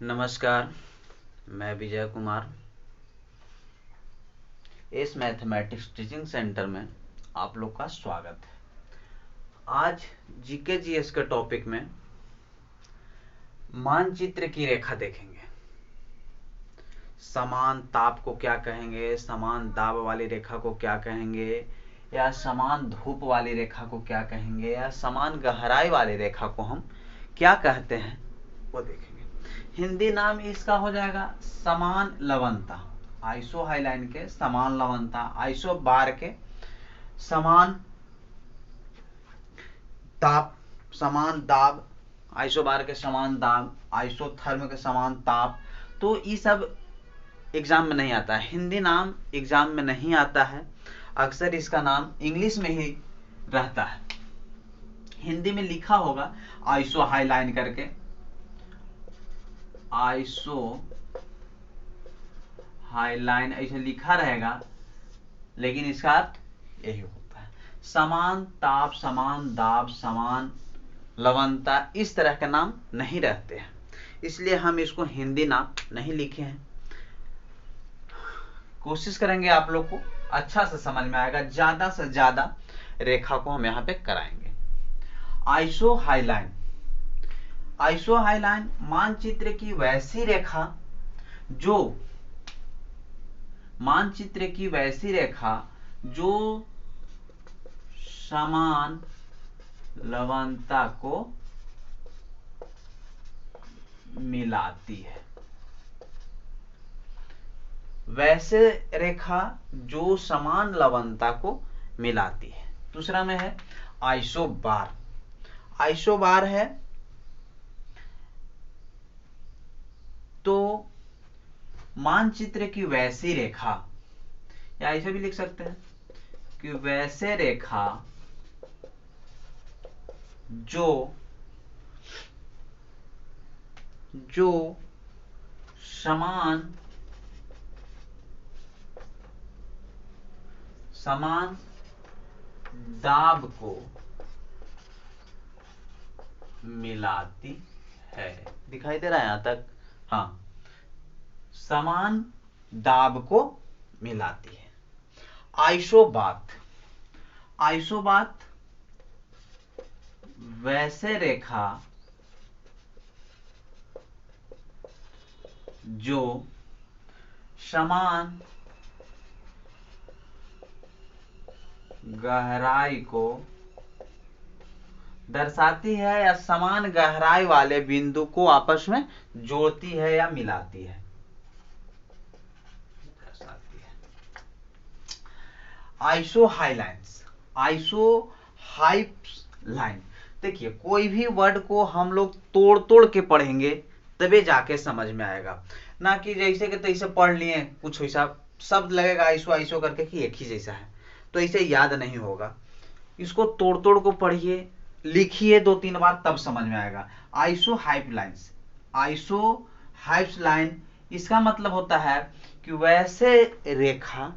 नमस्कार, मैं विजय कुमार। इस मैथमेटिक्स टीचिंग सेंटर में आप लोग का स्वागत है। आज जीके जीएस के टॉपिक में मानचित्र की रेखा देखेंगे। समान ताप को क्या कहेंगे, समान दाब वाली रेखा को क्या कहेंगे, या समान धूप वाली रेखा को क्या कहेंगे, या समान गहराई वाली रेखा को हम क्या कहते हैं वो देखेंगे। हिंदी नाम इसका हो जाएगा समान लवणता, आइसो हाइलाइन के समान लवणता, आइसो बार के समान ताप, समान दाब, आइसो बार के समान दाब, आइसोथर्म के समान ताप। तो ये सब एग्जाम में नहीं आता है, हिंदी नाम एग्जाम में नहीं आता है। अक्सर इसका नाम इंग्लिश में ही रहता है। हिंदी में लिखा होगा आइसो हाइलाइन करके, आइसो हाइलाइन ऐसे लिखा रहेगा, लेकिन इसका अर्थ यही होता है समान ताप, समान दाब, समान लवणता। इस तरह के नाम नहीं रहते हैं, इसलिए हम इसको हिंदी नाम नहीं लिखे हैं। कोशिश करेंगे आप लोग को अच्छा से समझ में आएगा, ज्यादा से ज्यादा रेखा को हम यहाँ पे कराएंगे। आइसो हाइलाइन, आइसो हाइलाइन मानचित्र की वैसी रेखा जो, मानचित्र की वैसी रेखा जो समान लवणता को मिलाती है। वैसे रेखा जो समान लवणता को मिलाती है। दूसरा में है आइसोबार। आइसोबार है तो मानचित्र की वैसी रेखा, या ऐसे भी लिख सकते हैं कि वैसे रेखा जो समान दाब को मिलाती है। दिखाई दे रहा है यहां तक? हाँ, समान दाब को मिलाती है। आइसोबात, आइसोबात वैसे रेखा जो समान गहराई को दर्शाती है, या समान गहराई वाले बिंदु को आपस में जोड़ती है या मिलाती है, दर्शाती है। Isohalines, isohaline. देखिए, कोई भी वर्ड को हम लोग तोड़ तोड़ के पढ़ेंगे तबे जाके समझ में आएगा, ना कि जैसे कि तैसे पढ़ लिए कुछ ऐसा शब्द लगेगा आइसो आइसो करके कि एक ही जैसा है, तो इसे याद नहीं होगा। इसको तोड़ तोड़ को पढ़िए, लिखिए 2-3 बार, तब समझ में आएगा। आइसो हाइपलाइंस, आइसो हाइपलाइन इसका मतलब होता है कि वैसे रेखा,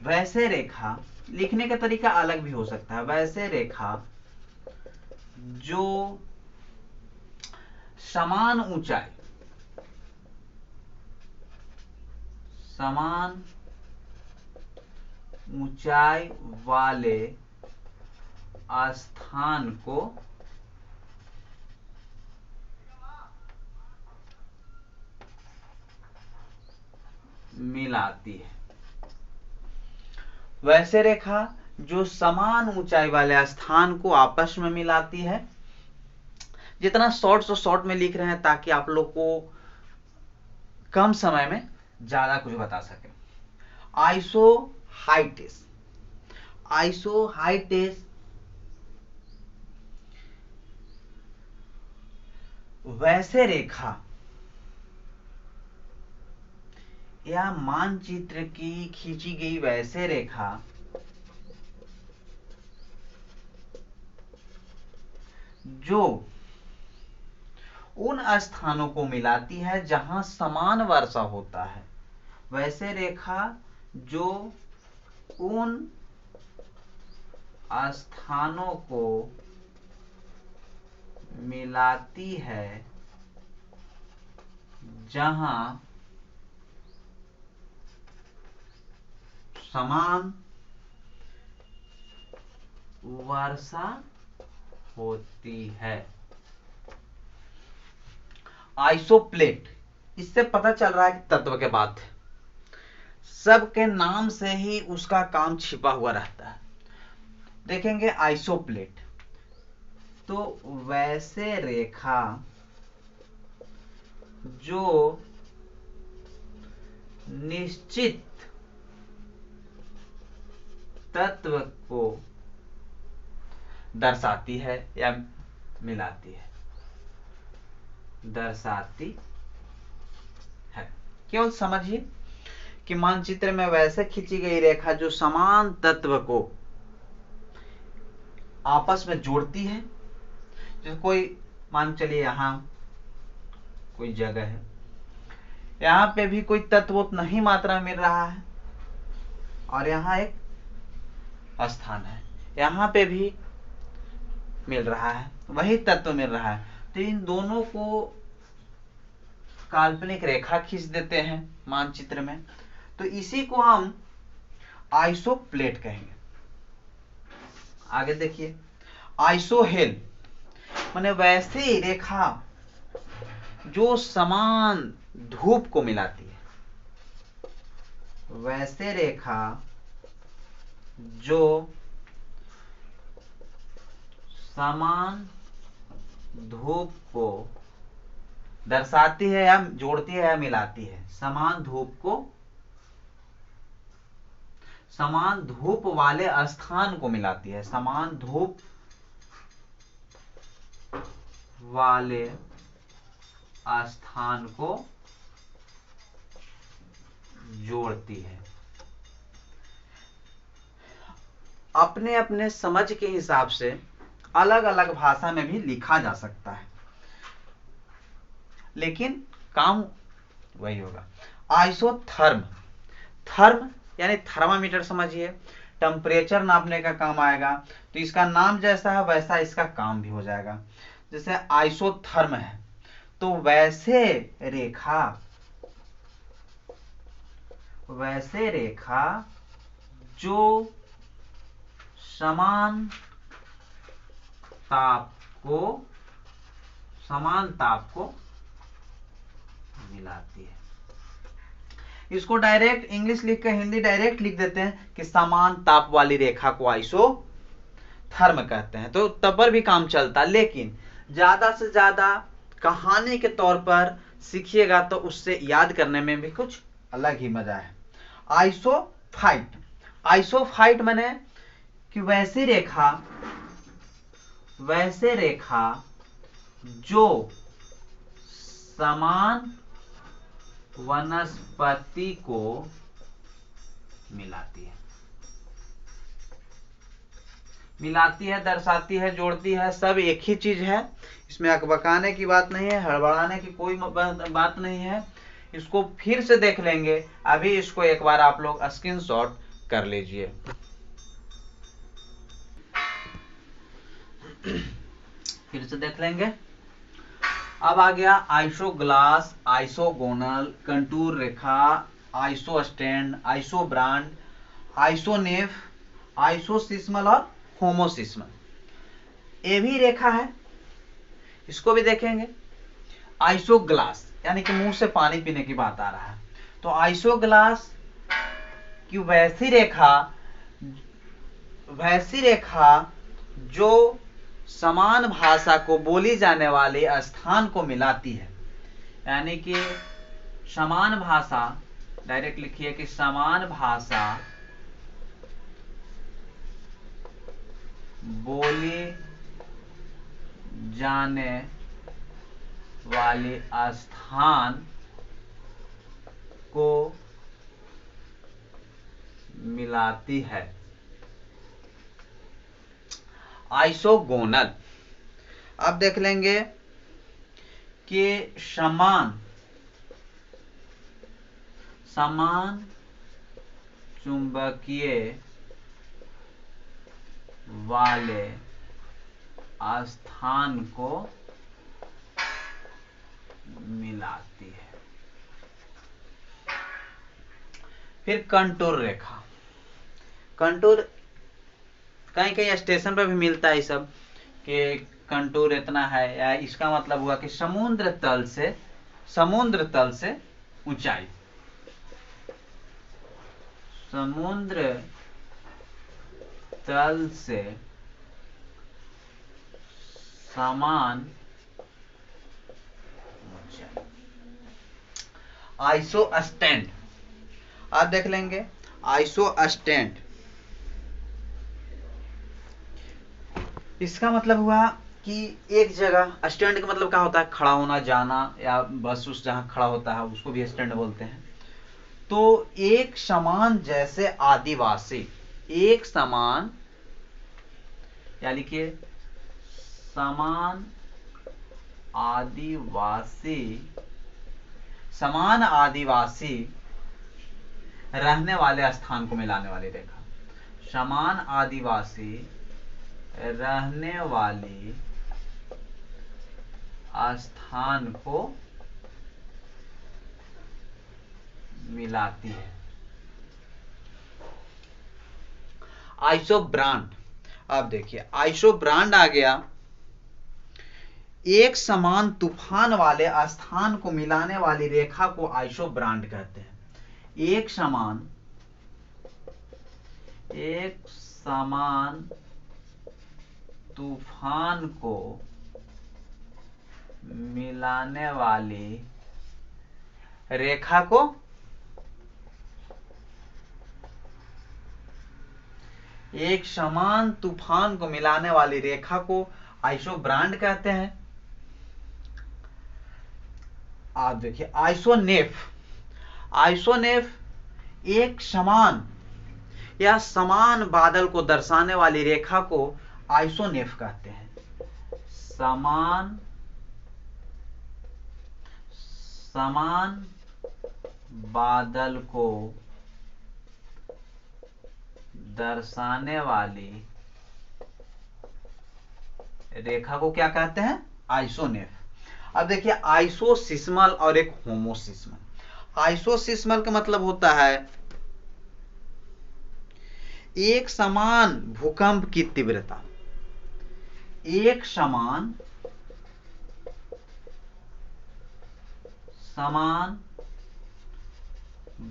वैसे रेखा लिखने का तरीका अलग भी हो सकता है। वैसे रेखा जो समान ऊंचाई, समान ऊंचाई वाले स्थान को मिलाती है। वैसे रेखा जो समान ऊंचाई वाले स्थान को आपस में मिलाती है। जितना शॉर्ट से शॉर्ट में लिख रहे हैं ताकि आप लोग को कम समय में ज्यादा कुछ बता सके। आइसो हाइटेस, आइसो हाइटेस वैसे रेखा या मानचित्र की खींची गई वैसे रेखा जो उन स्थानों को मिलाती है जहां समान वर्षा होता है। वैसे रेखा जो उन स्थानों को मिलाती है जहां समान वर्षा होती है। आइसोप्लेट, इससे पता चल रहा है कि तत्व के बात है, सबके नाम से ही उसका काम छिपा हुआ रहता है। देखेंगे आइसोप्लेट, तो वैसे रेखा जो निश्चित तत्व को दर्शाती है या मिलाती है, दर्शाती है। केवल समझिए कि मानचित्र में वैसे खींची गई रेखा जो समान तत्व को आपस में जोड़ती है। जैसे कोई मान चलिए यहां कोई जगह है, यहां पे भी कोई तत्व उतना ही मात्रा में मिल रहा है, और यहां एक स्थान है, यहां पे भी मिल रहा है, वही तत्व मिल रहा है, तो इन दोनों को काल्पनिक रेखा खींच देते हैं मानचित्र में, तो इसी को हम आइसोप्लेट कहेंगे। आगे देखिए, आइसोहेल माने वैसी रेखा जो समान धूप को मिलाती है, वैसे रेखा जो समान धूप को दर्शाती है या जोड़ती है या मिलाती है, समान धूप वाले स्थान को मिलाती है, समान धूप वाले स्थान को जोड़ती है। अपने अपने समझ के हिसाब से अलग अलग भाषा में भी लिखा जा सकता है, लेकिन काम वही होगा। आइसोथर्म, थर्म यानी थर्मामीटर समझिए, टेम्परेचर नापने का काम आएगा, तो इसका नाम जैसा है वैसा इसका काम भी हो जाएगा। जैसे आइसोथर्म है, तो वैसे रेखा जो समान ताप को मिलाती है। इसको डायरेक्ट इंग्लिश लिख के हिंदी डायरेक्ट लिख देते हैं कि समान ताप वाली रेखा को आइसोथर्म कहते हैं, तो तब पर भी काम चलता, लेकिन ज्यादा से ज्यादा कहानी के तौर पर सीखिएगा तो उससे याद करने में भी कुछ अलग ही मजा है। आइसोफाइट, आइसोफाइट माने कि वैसी रेखा जो समान वनस्पति को मिलाती है, दर्शाती है, जोड़ती है, सब एक ही चीज है। इसमें अकबकाने की बात नहीं है, हड़बड़ाने की कोई बात नहीं है। इसको फिर से देख लेंगे, अभी इसको एक बार आप लोग स्क्रीनशॉट कर लीजिए। फिर से देख लेंगे। अब आ गया आइसोग्लास, आइसोगोनल, कंटूर रेखा, आइसोस्टैंड, आइसोब्रांड, आइसोनेफ, आइसोसिस्मल और होमोसिस्मल। ये भी रेखा है, इसको भी देखेंगे। आइसोग्लास यानी कि मुंह से पानी पीने की बात आ रहा है, तो आइसोग्लास की वैसी रेखा जो समान भाषा को बोली जाने वाले स्थान को मिलाती है, यानी कि समान भाषा, डायरेक्ट लिखिए कि समान भाषा बोली जाने वाले स्थान को मिलाती है। आइसोगोनल, अब देख लेंगे कि समान चुंबकीय वाले स्थान को मिलाती है। फिर कंटूर रेखा। कंटूर कहीं कहीं स्टेशन पर भी मिलता है ये सब कि कंटूर इतना है, या इसका मतलब हुआ कि समुद्र तल से ऊंचाई, समुद्र तल से समान ऊंचाई। आइसो स्टैंड आप देख लेंगे, आइसो स्टैंड इसका मतलब हुआ कि एक जगह, स्टैंड का मतलब क्या होता है, खड़ा होना, जाना, या बस उस जहां खड़ा होता है उसको भी स्टैंड बोलते हैं। तो एक समान जैसे आदिवासी, एक समान, या लिखिए समान आदिवासी, समान आदिवासी रहने वाले स्थान को मिलाने वाली रेखा, समान आदिवासी रहने वाली स्थान को मिलाती है। आइसो ब्रांड, अब देखिए आइसो ब्रांड आ गया, एक समान तूफान वाले स्थान को मिलाने वाली रेखा को आइसो ब्रांड कहते हैं। एक समान तूफान को मिलाने वाली रेखा को एक समान तूफान को मिलाने वाली रेखा को आइसो ब्रांड कहते हैं। आप देखिए आइसोनेफ, आइसोनेफ एक समान या समान बादल को दर्शाने वाली रेखा को आइसोनेफ कहते हैं। समान बादल को दर्शाने वाली रेखा को क्या कहते हैं, आइसोनेफ। अब देखिए आइसोसिस्मल और एक होमोसिस्मल। आइसोसिस्मल का मतलब होता है एक समान भूकंप की तीव्रता, एक समान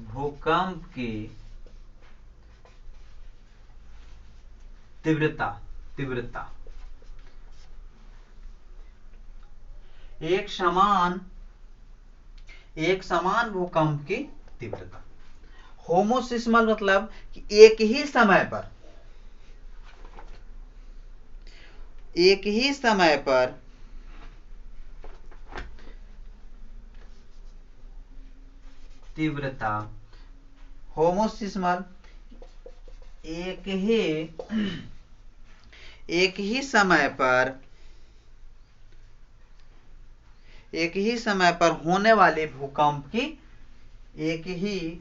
भूकंप की तीव्रता, एक समान भूकंप की तीव्रता। होमोसिस्मल मतलब कि एक ही समय पर तीव्रता, होमोसिस्मल एक ही समय पर होने वाले भूकंप की, एक ही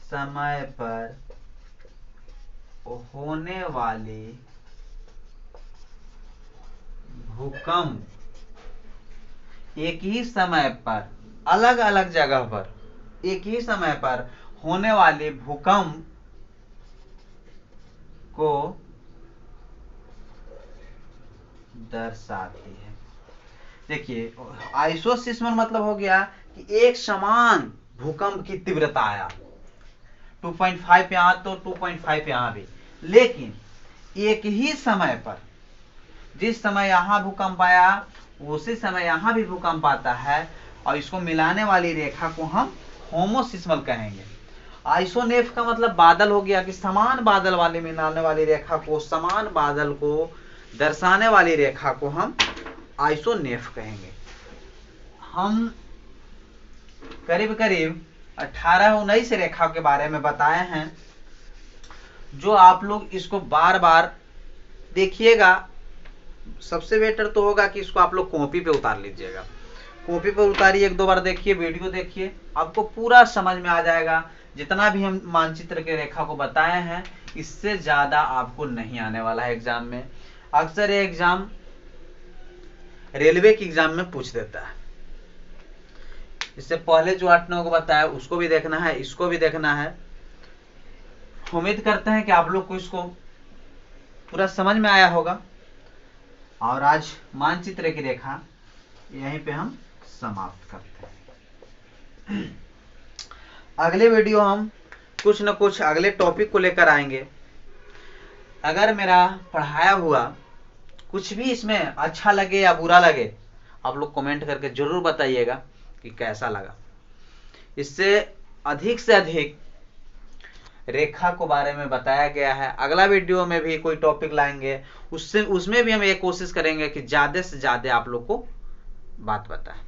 समय पर होने वाले भूकंप, एक ही समय पर अलग अलग जगह पर एक ही समय पर होने वाले भूकंप को दर्शाती है। देखिए आइसोसिस्मल मतलब हो गया कि एक समान भूकंप की तीव्रता आया, 2.5 यहां तो 2.5 यहां भी, लेकिन एक ही समय पर, जिस समय यहां भूकंप आया उसी समय यहां भी भूकंप आता है, और इसको मिलाने वाली रेखा को हम होमोसिस्मल कहेंगे। आइसोनेफ का मतलब बादल हो गया कि समान बादल वाले मिलाने वाली रेखा को, समान बादल को दर्शाने वाली रेखा को हम आइसोनेफ कहेंगे। हम करीब करीब 18-19 रेखा के बारे में बताए हैं, जो आप लोग इसको बार बार देखिएगा। सबसे बेटर तो होगा कि इसको आप लोग कॉपी पे उतार लीजिएगा, कॉपी पे उतारिए, एक दो बार देखिए, वीडियो देखिए, आपको पूरा समझ में आ जाएगा। जितना भी हम मानचित्र के रेखा को बताए हैं, इससे ज्यादा आपको नहीं आने वाला है एग्जाम में। अक्सर ये एग्जाम रेलवे के एग्जाम में पूछ देता है, इससे पहले जो 8-9 को बताया उसको भी देखना है, इसको भी देखना है। उम्मीद करते हैं कि आप लोग को इसको पूरा समझ में आया होगा। और आज मानचित्र की रेखा यहीं पे हम समाप्त करते हैं। अगले वीडियो हम कुछ न कुछ अगले टॉपिक को लेकर आएंगे। अगर मेरा पढ़ाया हुआ कुछ भी इसमें अच्छा लगे या बुरा लगे, आप लोग कमेंट करके जरूर बताइएगा कि कैसा लगा। इससे अधिक से अधिक रेखा को बारे में बताया गया है। अगला वीडियो में भी कोई टॉपिक लाएंगे, उसमें भी हम ये कोशिश करेंगे कि ज्यादा से ज्यादा आप लोग को बात बताएं।